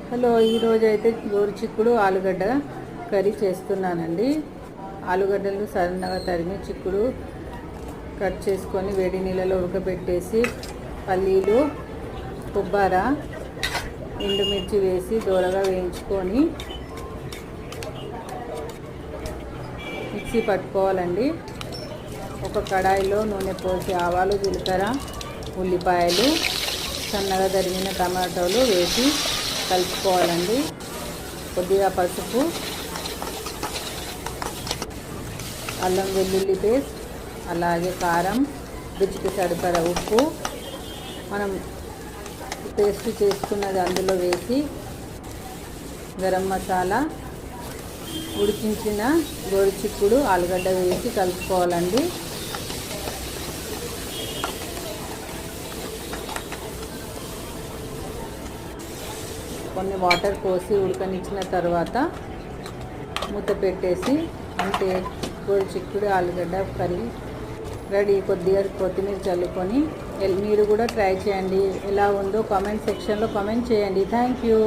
Hello, ఈరోజు అయితే గోరుచిక్కుడు ఆలుగడ్డ కర్రీ చేస్తున్నానండి. ఆలుగడ్డలు సన్నగా తరిమి చిక్కుడు కట్ చేసుకొని వేడి నీళ్ళలో ఉడకబెట్టేసి పల్లీలు, కొబ్బరి, ఎండుమిర్చి వేసి దోరగా వేయించుకొని మిక్సీ పట్టుకోవాలండి. ఒక కడాయిలో నూనె పోసి ఆవాలు, జీలకర్ర, ఉల్లిపాయలు, సన్నగా తరిగిన టమాటోలు వేసి కలుపుకోవాలండి. కొద్దిగా పసుపు, అల్లం వెల్లుల్లి పేస్ట్, అలాగే కారం, రుచికి సరిపడా ఉప్పు, మనం పేస్ట్ చేసుకున్నది అందులో వేసి గరం మసాలా, ఉడికించిన గోరుచిక్కుడు ఆలుగడ్డ వేసి కలుపుకోవాలండి. కొన్ని వాటర్ పోసి ఉడకనిచ్చిన తర్వాత మూత పెట్టేసి అంటే గోరుచిక్కుడు ఆలుగడ్డ కర్రీ రెడీ. కొద్దిగా కొత్తిమీర చల్లుకొని మీరు కూడా ట్రై చేయండి. ఎలా ఉందో కామెంట్ సెక్షన్లో కామెంట్ చేయండి. Thank you.